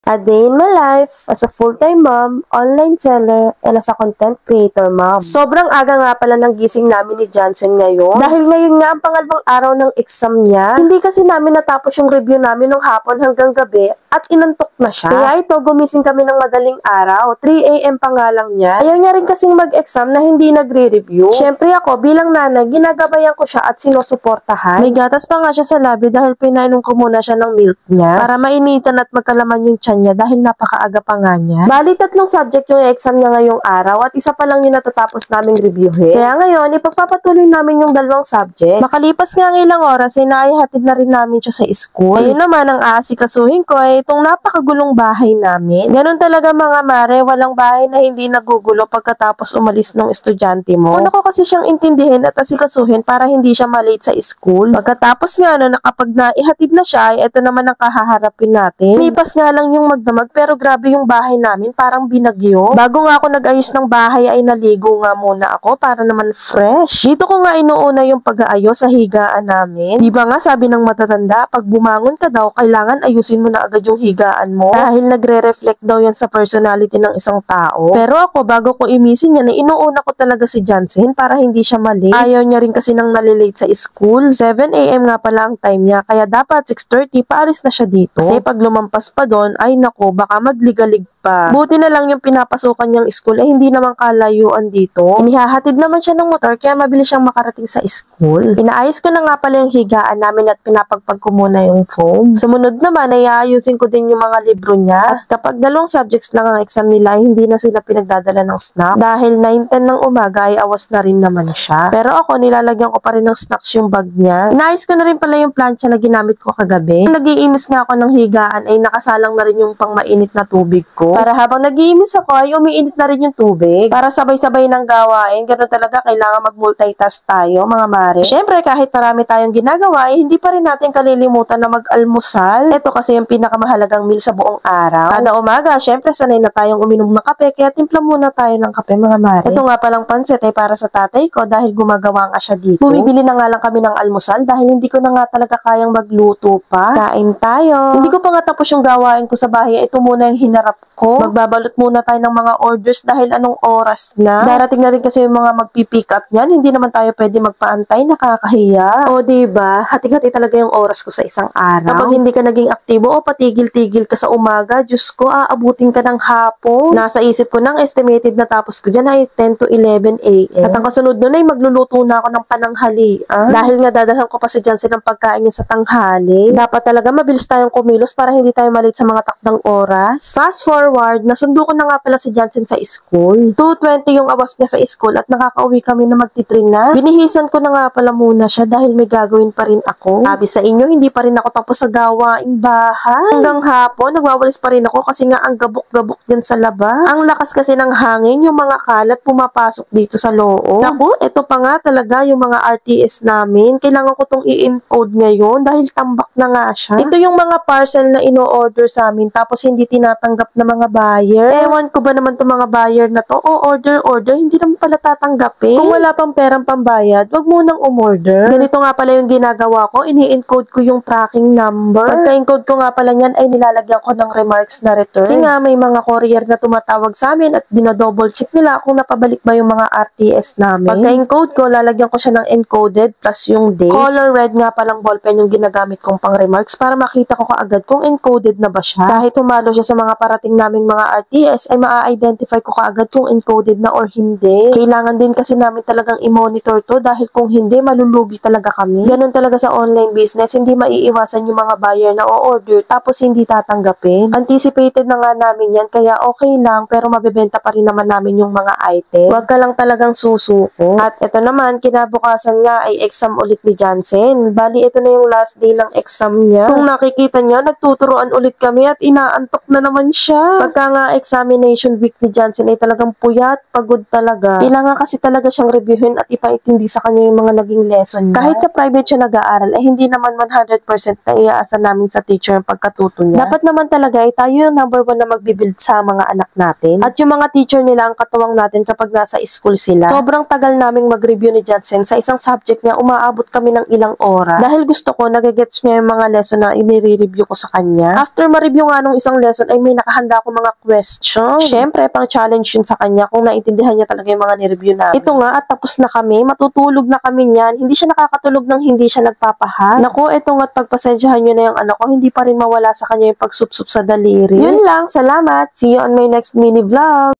A day in my life as a full-time mom, online seller, and as a content creator mom. Sobrang aga nga pala ng gising namin ni Johnson ngayon. Dahil ngayon nga ang pangalawang araw ng exam niya. Hindi kasi namin natapos yung review namin ng hapon hanggang gabi at inantok na siya. Kaya ito, gumising kami ng madaling araw. 3 AM pa nga lang niya. Ayaw niya rin kasing mag-exam na hindi nagre-review. Siyempre ako, bilang nanay, ginagabayan ko siya at sinusuportahan. May gatas pa nga siya sa labi dahil pinainom ko muna siya ng milk niya para mainitan at magkalaman yung tiyan niya dahil napakaaga pa nga niya. Bali, 3 subject yung exam niya ngayong araw at isa pa lang yung natatapos naming reviewin. Kaya ngayon, ipagpapatuloy namin yung 2 subjects. Makalipas nga ng ilang oras, ay naihatid na rin namin siya sa school. Ayun naman, ang aasikasuhin ko ay itong napakagulong bahay namin. Ganun talaga mga mare, walang bahay na hindi nagugulo pagkatapos umalis ng estudyante mo. Una ko kasi siyang intindihin at asikasuhin para hindi siya malate sa school. Pagkatapos nga na kapag naihatid na siya, ay ito naman ang kahaharapin natin. Lipas nga lang yung magdamag pero grabe yung bahay namin, parang binagyo. Bago nga ako nag-ayos ng bahay ay naligo nga muna ako para naman fresh. Dito ko nga inuuna yung pag-aayos sa higaan namin. Di ba nga sabi ng matatanda, pag bumangon ka daw, kailangan ayusin mo na agad yung higaan mo dahil nagre-reflect daw yan sa personality ng isang tao. Pero ako, bago ko imisin yan, inuuna ko talaga si Johnson para hindi siya mali. Ayaw niya rin kasi nang nalilate sa school. 7 AM nga pala ang time niya, kaya dapat 6:30 paalis na siya dito. Kasi pag lumampas pa doon, ay nako, baka magligalig pa. Buti na lang yung pinapasukan niyang school ay hindi naman kalayuan dito. Inihahatid naman siya ng motor kaya mabilis siyang makarating sa school. Inaayos ko na nga pala yung higaan namin at pinapagpag ko muna yung foam. Sumunod naman ay aayusin ko din yung mga libro niya. At kapag 2 subjects lang ang exam nila ay hindi na sila pinagdadala ng snacks. Dahil 9-10 ng umaga ay awas na rin naman siya. Pero ako, nilalagyan ko pa rin ng snacks yung bag niya. Inaayos ko na rin pala yung plancha na ginamit ko kagabi. Nag-iimis nga ako ng higaan ay nakasalang na rin yung pang mainit na tubig ko. Para habang nag-iimis ako ay umiinit na rin yung tubig. Para sabay-sabay ng gawain. Ganun talaga, kailangan mag-multitask tayo mga mare. Siyempre, kahit marami tayong ginagawa ay hindi pa rin natin kalilimutan na mag-almusal. Ito kasi yung pinakamahalagang meal sa buong araw. Kada umaga, siyempre sanay na tayong uminom ng kape kaya timpla muna tayo ng kape mga mare. Ito nga palang pansit ay para sa tatay ko dahil gumagawa nga siya dito. Bumibili na nga lang kami ng almusal dahil hindi ko na nga talaga kayang magluto pa. Kain tayo. Hindi ko pa nga tapos yung gawain ko sa bahay. Ito muna yung hinarap ko. Magbabalot muna tayo ng mga orders dahil anong oras na. Darating na rin kasi yung mga magpipick up niyan. Hindi naman tayo pwede magpaantay, nakakahiya. O diba, hati-hati talaga yung oras ko sa isang araw. Kapag hindi ka naging aktibo o patigil-tigil ka sa umaga, Diyos ko, aabutin ka ng hapon. Nasa isip ko ng estimated na tapos ko dyan ay 10 to 11 AM. At ang kasunod nun ay magluluto na ako ng pananghalian. Dahil nga dadalhan ko pa si Jansen ng pagkain niya sa tanghali. Dapat talaga mabilis tayong kumilos para hindi tayo malate sa mga takdang oras. Fast forward, nasundo ko na nga pala si Jansen sa school. 2:20 yung awas niya sa school at nakakauwi kami na magtitrin na. Binihisan ko na nga pala muna siya dahil may gagawin pa rin ako. Sabi sa inyo, hindi pa rin ako tapos sa gawaing bahay. Hanggang hapon, nagwawalis pa rin ako kasi nga ang gabok-gabok yan sa labas. Ang lakas kasi ng hangin, yung mga kalat pumapasok dito sa loob. Naku, ito pa nga talaga yung mga RTS namin. Kailangan ko tong i-encode ngayon dahil tambak na nga siya. Ito yung mga parcel na ino-order sa amin tapos hindi tinatanggap na mga buyer. Ewan ko ba naman itong mga buyer na to? O order, hindi naman pala tatanggapin. Kung wala pang perang pambayad, wag munang umorder. Ganito nga pala yung ginagawa ko. Ini-encode ko yung tracking number. Pagka-encode ko nga pala yan ay nilalagyan ko ng remarks na return. Kasi nga may mga courier na tumatawag sa amin at dinodouble check nila kung napabalik ba yung mga RTS namin. Pagka-encode ko, lalagyan ko siya ng encoded plus yung date. Color red nga palang ballpen yung ginagamit kong pang remarks para makita ko kaagad kung encoded na ba siya. Kahit humalo siya sa mga parating naming mga RTS ay maa-identify ko kaagad kung encoded na or hindi. Kailangan din kasi namin talagang i-monitor to dahil kung hindi, malulugi talaga kami. Ganun talaga sa online business, hindi maiiwasan yung mga buyer na o-order tapos hindi tatanggapin. Anticipated na nga namin yan kaya okay lang pero mabebenta pa rin naman namin yung mga item. Huwag ka lang talagang susuko. At ito naman, kinabukasan nga ay exam ulit ni Jansen. Bali, ito na yung last day ng exam niya. Kung nakikita niya, nagtuturuan ulit kami at inaantok na naman siya. Pagka nga examination week ni Jansen ay talagang puyat, pagod talaga. Kailangan kasi talaga siyang reviewin at ipaintindi sa kanya yung mga naging lesson niya. Kahit sa private siya nag-aaral, ay hindi naman 100% na iaasa namin sa teacher ang pagkatuto niya. Dapat naman talaga ay tayo yung number 1 na magbibuild sa mga anak natin. At yung mga teacher nila ang katuwang natin kapag nasa school sila. Sobrang tagal naming mag-review ni Jansen. Sa isang subject niya, umaabot kami ng ilang oras. Dahil gusto ko, nagagets niya yung mga lesson na inire-review ko sa kanya. After ma-review nga nung isang lesson, ay may nakahanda ako mga question. Syempre, pang challenge yun sa kanya kung naintindihan niya talaga yung mga ni-review namin. Ito nga, at tapos na kami. Matutulog na kami niyan. Hindi siya nakakatulog ng hindi siya nagpapahat. Naku, ito nga't pagpasensyahan nyo na yung anak ko, hindi pa rin mawala sa kanya yung pagsupsup sa daliri. Yun lang, salamat. See you on my next mini vlog.